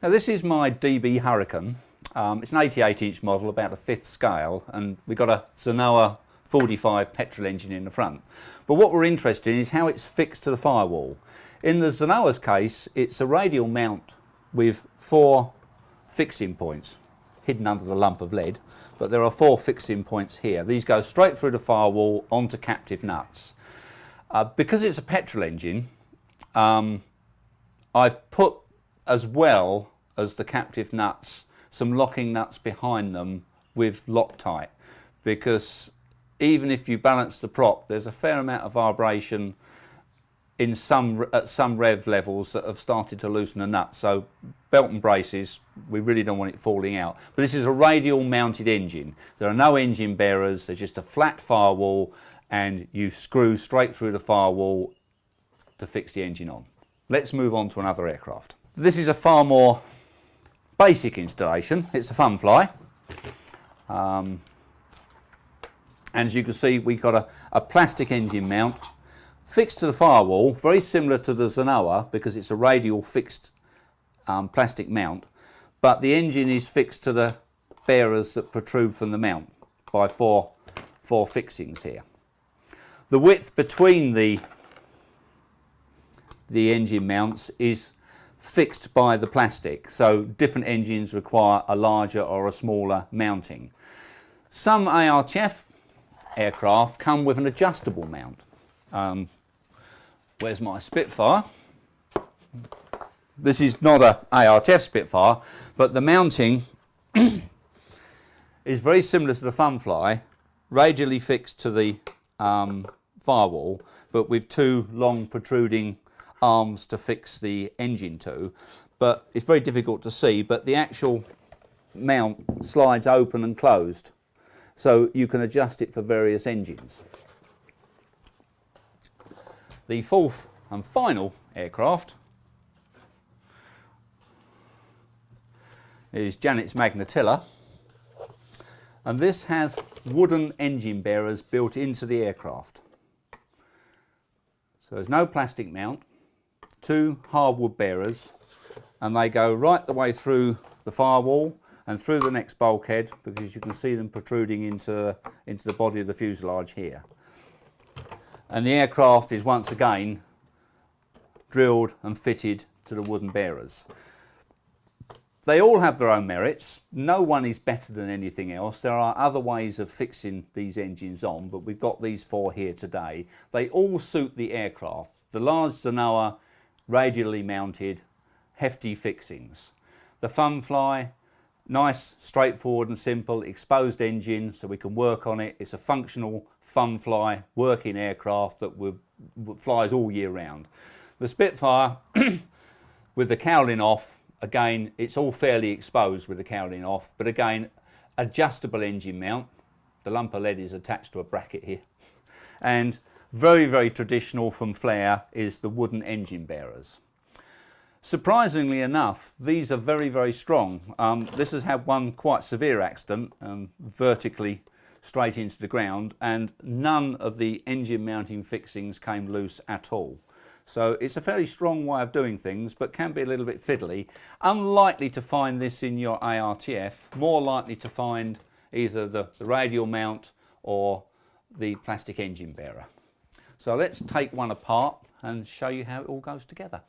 Now this is my DB Hurricane. It's an 88-inch model, about a 5th scale, and we've got a Zenoa 45 petrol engine in the front. But what we're interested in is how it's fixed to the firewall. In the Zenoa's case, it's a radial mount with 4 fixing points hidden under the lump of lead, but there are 4 fixing points here. These go straight through the firewall onto captive nuts. Because it's a petrol engine, I've put, as well as the captive nuts, some locking nuts behind them with Loctite, because even if you balance the prop, there's a fair amount of vibration in at some rev levels that have started to loosen the nuts. So belt and braces, we really don't want it falling out. But this is a radial mounted engine. There are no engine bearers, there's just a flat firewall, and you screw straight through the firewall to fix the engine on. Let's move on to another aircraft. This is a far more basic installation. It's a Funfly. And as you can see, we've got a plastic engine mount fixed to the firewall, very similar to the Zenoa because it's a radial fixed plastic mount, but the engine is fixed to the bearers that protrude from the mount by four fixings here. The width between the engine mounts is fixed by the plastic, so different engines require a larger or a smaller mounting. Some ARTF aircraft come with an adjustable mount. Where's my Spitfire? This is not a ARTF Spitfire, but the mounting is very similar to the Funfly, radially fixed to the firewall, but with 2 long protruding arms to fix the engine to. But it's very difficult to see, but the actual mount slides open and closed, so you can adjust it for various engines. The 4th and final aircraft is Janet's Magnatilla, and this has wooden engine bearers built into the aircraft. So there's no plastic mount, 2 hardwood bearers, and they go right the way through the firewall and through the next bulkhead, because you can see them protruding into the body of the fuselage here. And the aircraft is once again drilled and fitted to the wooden bearers. They all have their own merits. No one is better than anything else. There are other ways of fixing these engines on, but we've got these 4 here today. They all suit the aircraft. The large Zenoa, radially mounted, hefty fixings. The Funfly, nice, straightforward and simple, exposed engine so we can work on it. It's a functional Funfly working aircraft that flies all year round. The Spitfire, with the cowling off, again, it's all fairly exposed with the cowling off, but again, adjustable engine mount. The lump of lead is attached to a bracket here. And very, very traditional from Flair is the wooden engine bearers. Surprisingly enough, these are very, very strong. This has had one quite severe accident, vertically straight into the ground, and none of the engine mounting fixings came loose at all. So it's a fairly strong way of doing things, but can be a little bit fiddly. Unlikely to find this in your ARTF, more likely to find either the radial mount or the plastic engine bearer. So let's take one apart and show you how it all goes together.